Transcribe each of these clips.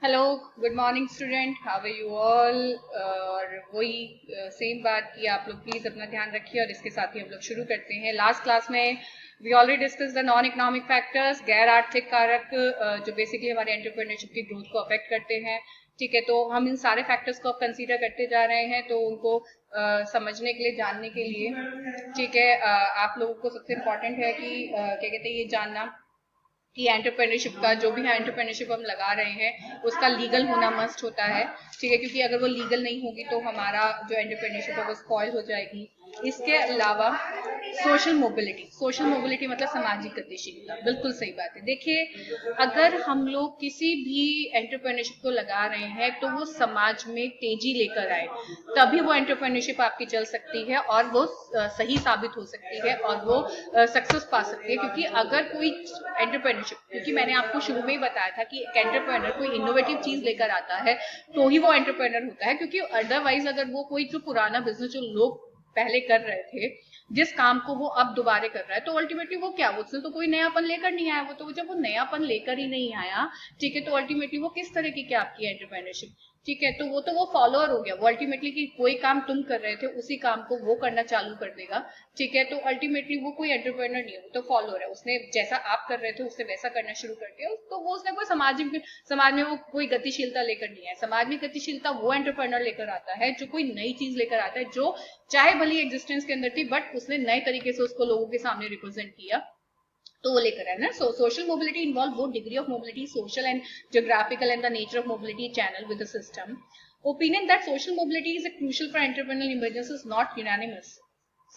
Hello, good morning student, how are you all. और वही same बात कि आप लोग प्लीज अपना ध्यान रखिए और इसके साथ ही हम लोग शुरू करते हैं। लास्ट क्लास में we already discuss the non economic factors, गैर आर्थिक कारक जो बेसिकली हमारे एंटरप्रेन्योरशिप की ग्रोथ को अफेक्ट करते हैं। ठीक है, तो हम इन सारे फैक्टर्स को कंसीडर करते जा रहे हैं, तो उनको समझने के लिए, जानने के लिए, ठीक है, आप लोगों को सबसे इम्पोर्टेंट है कि क्या कहते हैं, ये जानना कि एंटरप्रेन्योरशिप का जो भी है, एंटरप्रेन्योरशिप हम लगा रहे हैं उसका लीगल होना मस्ट होता है। ठीक है, क्योंकि अगर वो लीगल नहीं होगी तो हमारा जो एंटरप्रेन्योरशिप है वो स्पॉइल हो जाएगी। इसके अलावा सोशल मोबिलिटी मतलब सामाजिक गतिशीलता, बिल्कुल सही बात है। देखिए, अगर हम लोग किसी भी एंटरप्रेन्योरशिप को लगा रहे हैं तो वो समाज में तेजी लेकर आए, तभी वो एंटरप्रेन्योरशिप आपकी चल सकती है और वो सही साबित हो सकती है और वो सक्सेस पा सकती है। क्योंकि अगर कोई एंटरप्रेन्योरशिप, क्योंकि मैंने आपको शुरू में ही बताया था कि एक एंटरप्रेन्योर कोई इनोवेटिव चीज लेकर आता है तो ही वो एंटरप्रेन्योर होता है। क्योंकि अदरवाइज अगर वो कोई जो पुराना बिजनेस जो लोग पहले कर रहे थे, जिस काम को वो अब दोबारा कर रहा है, तो अल्टीमेटली वो क्या, उसने तो कोई नयापन लेकर नहीं आया। वो तो जब वो नयापन लेकर ही नहीं आया, ठीक है, तो अल्टीमेटली वो किस तरह की क्या आपकी एंटरप्रेन्योरशिप। ठीक है, तो वो फॉलोअर हो गया। वो अल्टीमेटली कि कोई काम तुम कर रहे थे उसी काम को वो करना चालू कर देगा। ठीक है, तो अल्टीमेटली वो कोई एंटरप्रेन्योर नहीं है, वो तो फॉलोअर है। उसने जैसा आप कर रहे थे उसने वैसा करना शुरू कर दिया, तो वो उसने कोई समाज में वो कोई गतिशीलता लेकर नहीं आया। समाज में गतिशीलता वो एंटरप्रेन्योर लेकर आता है जो कोई नई चीज लेकर आता है, जो चाहे भली एग्जिस्टेंस के अंदर थी बट उसने नए तरीके से उसको लोगों के सामने रिप्रेजेंट किया, तो वो लेकर है ना। So social mobility involve both degree of mobility, social and geographical, and the nature of mobility channel with the system. Opinion that social mobility is a crucial for entrepreneurial emergence is not unanimous.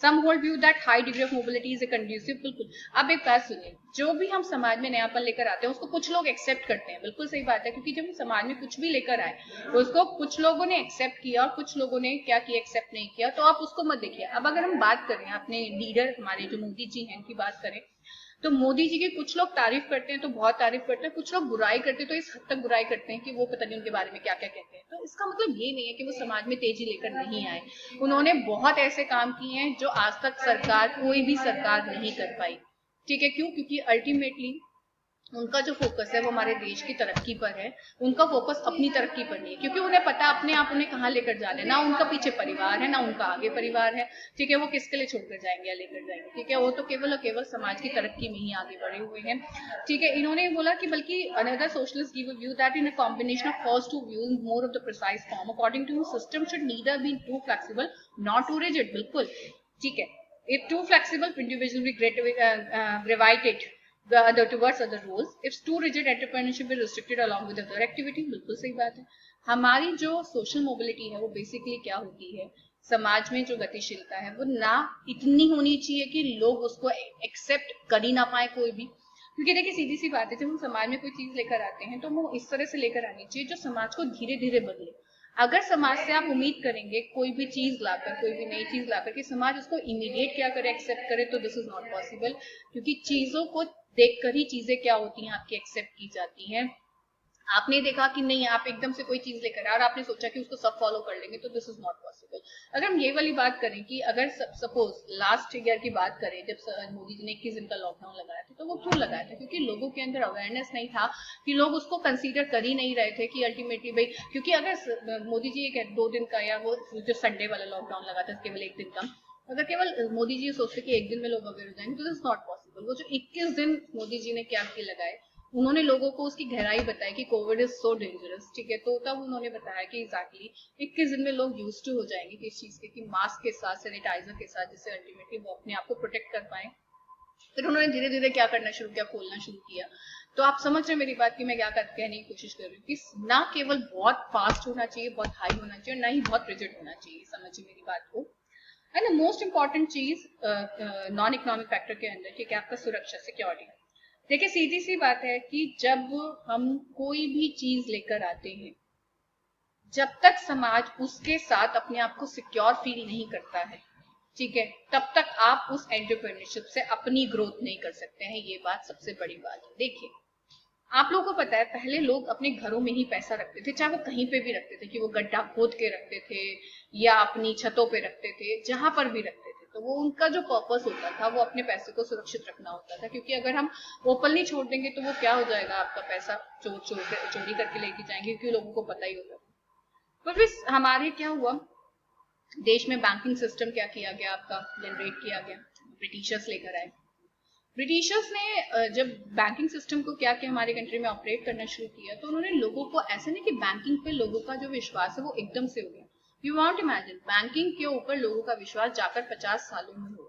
Some hold view that high degree of mobility is a conducive, बिल्कुल। अब एक बात सुनिए, जो भी हम समाज में नयापन लेकर आते हैं उसको कुछ लोग एक्सेप्ट करते हैं, बिल्कुल सही बात है। क्योंकि जब हम समाज में कुछ भी लेकर आए उसको कुछ लोगों ने एक्सेप्ट किया और कुछ लोगों ने क्या किया, एक्सेप्ट नहीं किया। तो आप उसको मत देखिए। अब अगर हम बात करें अपने लीडर हमारे जो मोदी जी हैं उनकी बात करें, तो मोदी जी की कुछ लोग तारीफ करते हैं तो बहुत तारीफ करते हैं, कुछ लोग बुराई करते हैं तो इस हद तक बुराई करते हैं कि वो पता नहीं उनके बारे में क्या क्या कहते हैं। तो इसका मतलब ये नहीं है कि वो समाज में तेजी लेकर नहीं आए। उन्होंने बहुत ऐसे काम किए हैं जो आज तक कोई भी सरकार नहीं कर पाई। ठीक है, क्यों? क्योंकि अल्टीमेटली उनका जो फोकस है वो हमारे देश की तरक्की पर है। उनका फोकस अपनी तरक्की पर नहीं है, क्योंकि उन्हें पता अपने आप उन्हें कहाँ लेकर जाना है। ना उनका पीछे परिवार है, ना उनका आगे परिवार है। ठीक है, वो किसके लिए छोड़कर जाएंगे या लेकर जाएंगे। ठीक है, वो तो केवल और केवल समाज की तरक्की में ही आगे बढ़े हुए हैं। ठीक है, इन्होंने बोला कि बल्कि another socialist give a view that in a combination of first two view more of the precise form according to system should neither be too flexible not too rigid, बिल्कुल। ठीक है, if too flexible, individual will gravitate the other towards other roles. If too rigid, entrepreneurship will restricted along with other activity. बिल्कुल सही बात है। हमारी जो social mobility है वो बेसिकली क्या होती है, समाज में जो गतिशीलता है वो ना इतनी होनी चाहिए कि लोग उसको एक्सेप्ट कर ही ना पाए कोई भी। क्योंकि देखिए, सीधी सी बात है, जब हम समाज में कोई चीज लेकर आते हैं तो वो इस तरह से लेकर आनी चाहिए जो समाज को धीरे धीरे बदले। अगर समाज से आप उम्मीद करेंगे कोई भी चीज लाकर, कोई भी नई चीज लाकर कि समाज उसको इमीडिएट क्या करे, एक्सेप्ट करे, तो दिस इज नॉट पॉसिबल। क्योंकि चीजों को देखकर ही चीजें क्या होती हैं, आपकी एक्सेप्ट की जाती हैं। आपने देखा कि नहीं, आप एकदम से कोई चीज लेकर आए और आपने सोचा कि उसको सब फॉलो कर लेंगे, तो दिस इज नॉट पॉसिबल। अगर हम ये वाली बात करें कि अगर सपोज लास्ट ईयर की बात करें, जब मोदी जी ने 21 दिन का लॉकडाउन लगाया था, तो वो क्यों लगाया था? क्योंकि लोगों के अंदर अवेयरनेस नहीं था, कि लोग उसको कंसीडर कर ही नहीं रहे थे कि अल्टीमेटली भाई, क्योंकि अगर मोदी जी एक 2 दिन का या वो जो संडे वाला लॉकडाउन लगा था केवल 1 दिन का, अगर केवल मोदी जी सोचते कि 1 दिन में लोग अवेयर हो जाएंगे, तो दिस नॉट पॉसिबल। वो जो 21 दिन मोदी जी ने क्या किए लगाए, उन्होंने लोगों को उसकी गहराई बताई कि कोविड इज सो डेंजरस। ठीक है, तो तब उन्होंने बताया कि एग्जैक्टली 21 दिन में लोग यूज टू हो जाएंगे किस चीज के, कि मास्क के साथ, सैनिटाइजर के साथ, जिससे अल्टीमेटली वो अपने आप को प्रोटेक्ट कर पाए। फिर उन्होंने धीरे धीरे क्या करना शुरू किया, खोलना शुरू किया। तो आप समझ रहे मेरी बात कि मैं क्या कहने की कोशिश कर रही हूँ, कि ना केवल बहुत फास्ट होना चाहिए, बहुत हाई होना चाहिए, ना ही बहुत रिजिड होना चाहिए। समझिए मेरी बात को। एंड मोस्ट इंपॉर्टेंट चीज नॉन इकोनॉमिक फैक्टर के अंदर, ठीक है, आपका सुरक्षा, सिक्योरिटी। देखिए, सीधी सी बात है कि जब हम कोई भी चीज लेकर आते हैं, जब तक समाज उसके साथ अपने आप को सिक्योर फील नहीं करता है, ठीक है, तब तक आप उस एंटरप्रेन्योरशिप से अपनी ग्रोथ नहीं कर सकते हैं। ये बात सबसे बड़ी बात है। देखिए, आप लोगों को पता है, पहले लोग अपने घरों में ही पैसा रखते थे, चाहे वो कहीं पे भी रखते थे, कि वो गड्ढा खोद के रखते थे या अपनी छतों पे रखते थे, जहां पर भी रखते थे। तो वो उनका जो पर्पस होता था वो अपने पैसे को सुरक्षित रखना होता था, क्योंकि अगर हम ओपनली छोड़ देंगे तो वो क्या हो जाएगा, आपका पैसा चोरी करके लेके जाएंगे, क्योंकि लोगों को पता ही होगा। पर फिर हमारे क्या हुआ, देश में बैंकिंग सिस्टम क्या किया गया, आपका जनरेट किया गया, ब्रिटिशर्स लेकर आए। ब्रिटिशर्स ने जब बैंकिंग सिस्टम को क्या किया, हमारे कंट्री में ऑपरेट करना शुरू किया, तो उन्होंने लोगों को, ऐसे नहीं कि बैंकिंग पे लोगों का जो विश्वास है वो एकदम से हो गया। यू वांट इमेजिन, बैंकिंग के ऊपर लोगों का विश्वास जाकर 50 सालों में हुआ।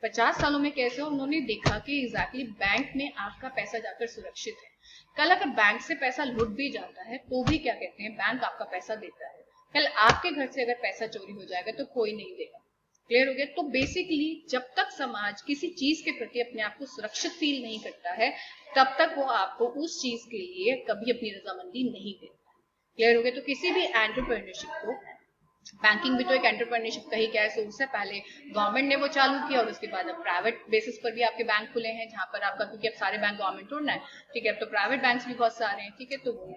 50 सालों में कैसे हो, उन्होंने देखा कि एग्जैक्टली बैंक में आपका पैसा जाकर सुरक्षित है। कल अगर बैंक से पैसा लुट भी जाता है तो भी क्या कहते हैं, बैंक आपका पैसा देता है। कल आपके घर से अगर पैसा चोरी हो जाएगा तो कोई नहीं देगा। क्लियर हो गया। तो बेसिकली जब तक समाज किसी चीज के प्रति अपने आप को सुरक्षित फील नहीं करता है, तब तक वो आपको उस चीज के लिए कभी अपनी रजामंदी नहीं देता है। क्लियर हो गया। तो किसी भी एंटरप्रेन्योरशिप को, बैंकिंग भी तो एक एंटरप्रेन्योरशिप का ही क्या है, सोर्स है। पहले गवर्नमेंट ने वो चालू किया और उसके बाद अब प्राइवेट बेसिस पर भी आपके बैंक खुले हैं, जहां पर आपका, क्योंकि अब सारे बैंक गवर्नमेंट तोड़ना है, ठीक है, अब तो प्राइवेट बैंक भी बहुत सारे हैं, ठीक है। तो वो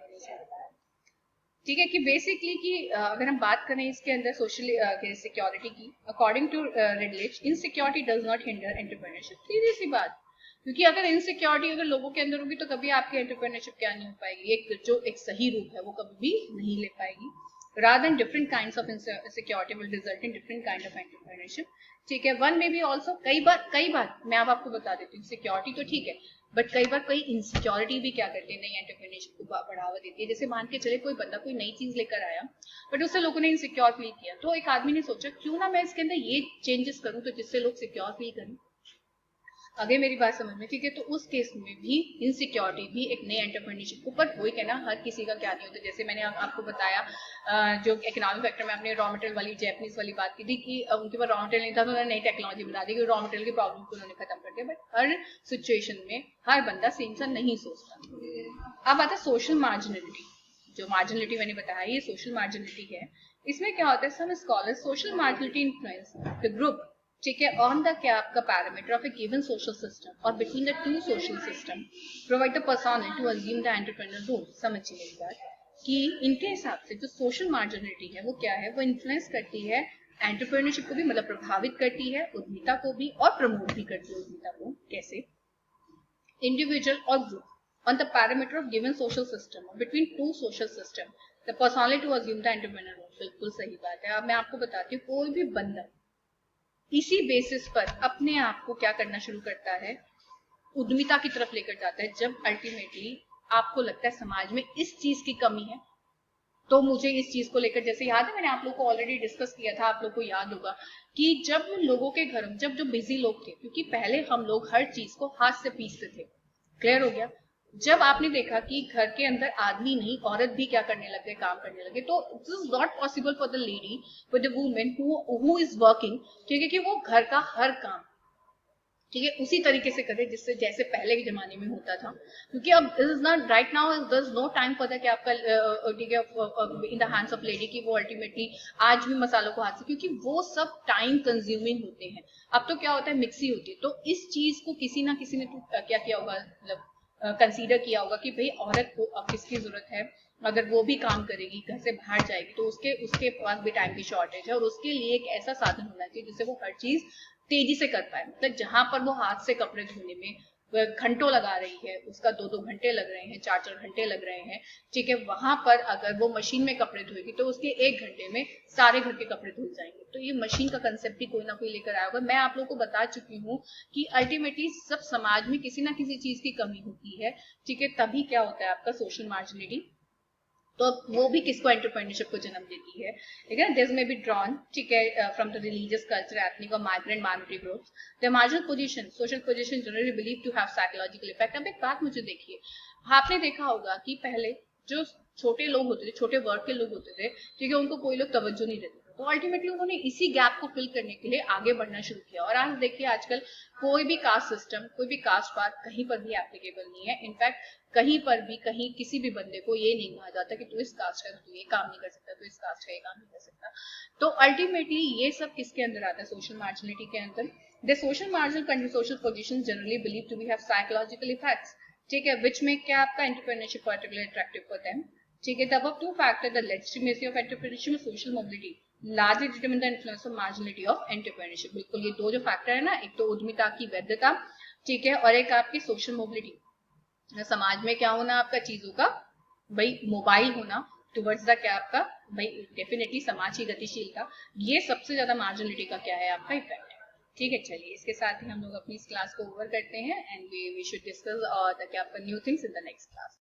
ठीक है कि बेसिकली कि अगर हम बात करें इसके अंदर सोशल सिक्योरिटी की, according to regulate, insecurity does not hinder entrepreneurship. सीधी सी बात, क्योंकि अगर इनसिक्योरिटी अगर लोगों के अंदर होगी तो कभी आपकी एंटरप्रेन्योरशिप क्या नहीं हो पाएगी, एक जो एक सही रूप है वो कभी भी नहीं ले पाएगी। rather than different kinds of insecurity will result in different kind of entrepreneurship। ठीक है, वन में भी ऑल्सो कई बार मैं अब आपको बता देती हूँ, सिक्योरिटी तो ठीक है, बट कई बार कोई इनसिक्योरिटी भी क्या करते हैं, नई एंटरप्रेन्योरशिप को बढ़ावा देती है। जैसे मान के चले कोई बंदा कोई नई चीज लेकर आया, बट उससे लोगों ने इनसिक्योर फील किया, तो एक आदमी ने सोचा क्यों ना मैं इसके अंदर ये चेंजेस करूं तो जिससे लोग सिक्योर फील करें। आगे मेरी बात समझ में, ठीक है। तो उस केस में भी इनसिक्योरिटी भी एक नई एंटरप्रेन्योरशिप को, पर वही कहना हर किसी का क्या नहीं होता। जैसे मैंने आपको बताया, जो इकोनॉमिक फैक्टर में आपने रॉ मटेरियल वाली, जैपनीज वाली बात की थी कि उनके पास रॉ मटेरियल नहीं था तो उन्होंने नई टेक्नोलॉजी बना दी कि रॉ मटेरियल की प्रॉब्लम को उन्होंने खत्म कर दिया। बट हर सिचुएशन में हर बंदा सेम सा नहीं सोचता। अब आता है सोशल मार्जिनलिटी। जो मार्जिनलिटी मैंने बताया, ये सोशल मार्जिनलिटी है। इसमें क्या होता है, some scholars social marginality influence the group, ठीक है, ऑन द क्या आपका parameter of a given social system और between the two social system provide the personnel to assume the entrepreneur role. समझिए मेरी बात कि इनके हिसाब से जो सोशल मार्जिनलिटी है वो क्या है, वो इन्फ्लुएंस करती है एंटरप्रेन्योरशिप को भी, मतलब प्रभावित करती है उद्यमिता को भी, और प्रमोट भी करती है उद्यमिता को। कैसे, इंडिविजुअल और group on the parameter of given social system between two social system the personnel to assume the entrepreneur role. बिल्कुल सही बात है। अब मैं आपको बताती हूँ, कोई भी बंदा इसी बेसिस पर अपने आप को क्या करना शुरू करता है, उद्यमिता की तरफ लेकर जाता है, जब अल्टीमेटली आपको लगता है समाज में इस चीज की कमी है, तो मुझे इस चीज को लेकर, जैसे याद है मैंने आप लोग को ऑलरेडी डिस्कस किया था, आप लोग को याद होगा कि जब लोगों के घरों, जब जो बिजी लोग थे, क्योंकि पहले हम लोग हर चीज को हाथ से पीसते थे। क्लियर हो गया। जब आपने देखा कि घर के अंदर आदमी नहीं औरत भी क्या करने लगे, काम करने लगे, तो this is not possible for the lady, for the women who is working, ठीक है, कि वो घर का हर काम, ठीक है, उसी तरीके से करे जिससे जैसे पहले के जमाने में होता था। क्योंकि अब this is not right now, this is no time for the कि आपका, ठीक है, in the hands of lady की वो अल्टीमेटली आज भी मसालों को हाथ से, क्योंकि वो सब टाइम कंज्यूमिंग होते हैं। अब तो क्या होता है, मिक्सी होती है। तो इस चीज को किसी ना किसी ने तो क्या किया होगा, मतलब कंसीडर किया होगा कि भाई औरत को अब किसकी जरूरत है, अगर वो भी काम करेगी, घर से बाहर जाएगी, तो उसके उसके पास भी टाइम की शॉर्टेज है, और उसके लिए एक ऐसा साधन होना चाहिए जिससे वो हर चीज तेजी से कर पाए। मतलब जहां पर वो हाथ से कपड़े धोने में घंटों लगा रही है, उसका 2-2 घंटे लग रहे हैं, 4-4 घंटे लग रहे हैं, ठीक है, वहां पर अगर वो मशीन में कपड़े धोएगी तो उसके 1 घंटे में सारे घर के कपड़े धुल जाएंगे। तो ये मशीन का कंसेप्ट ही कोई ना कोई लेकर आया होगा। मैं आप लोगों को बता चुकी हूँ कि अल्टीमेटली सब समाज में किसी ना किसी चीज की कमी होती है, ठीक है, तभी क्या होता है आपका सोशल मार्जिनिटी। तो वो भी किसको, एंटरप्रेन्योरशिप को जन्म देती है, ठीक है। दिस में बी ड्रॉन, ठीक है, from the religious culture, ethnic और migrant minority groups, the marginal position, social position generally believe to have psychological effect. अब एक बात मुझे देखिए, आपने देखा होगा कि पहले जो छोटे लोग होते थे, छोटे वर्ग के लोग होते थे, ठीक है, उनको कोई लोग तवज्जो नहीं देते, तो अल्टीमेटली उन्होंने इसी गैप को फिल करने के लिए आगे बढ़ना शुरू किया। और आज देखिए, आजकल कोई भी कास्ट सिस्टम, कोई भी कास्ट बात कहीं पर भी एप्लीकेबल नहीं है। इनफैक्ट कहीं पर भी, कहीं किसी भी बंदे को ये नहीं कहा जाता कि तू इस कास्ट का, तू ये काम नहीं कर सकता, तू इस कास्ट का ये काम नहीं कर सकता। तो अल्टीमेटली ये सब किसके अंदर आता है, सोशल मार्जिनिटी के अंदर। The social marginal social position generally believe to be have psychological effects, ठीक है, विच मेक क्या आपका entrepreneurship particularly attractive for them, ठीक है। The above two factor, the legitimacy of entrepreneurship, social mobility, largely determine the influence of marginality of entrepreneurship. बिल्कुल, ये दो जो फैक्टर है ना, एक तो उद्यमिता की वैधता, ठीक है, और एक आपकी सोशल मोबिलिटी, समाज में क्या होना आपका, चीजों का भाई मोबाइल होना टुवर्ड्स द क्या आपका भाई, डेफिनेटली समाज की गतिशीलता, ये सबसे ज्यादा मार्जिनलिटी का क्या है आपका इफेक्ट है। ठीक है, चलिए इसके साथ ही हम लोग अपनी इस क्लास को ओवर करते हैं एंड वी शुड डिस्कस और क्या आपका new things in the next class.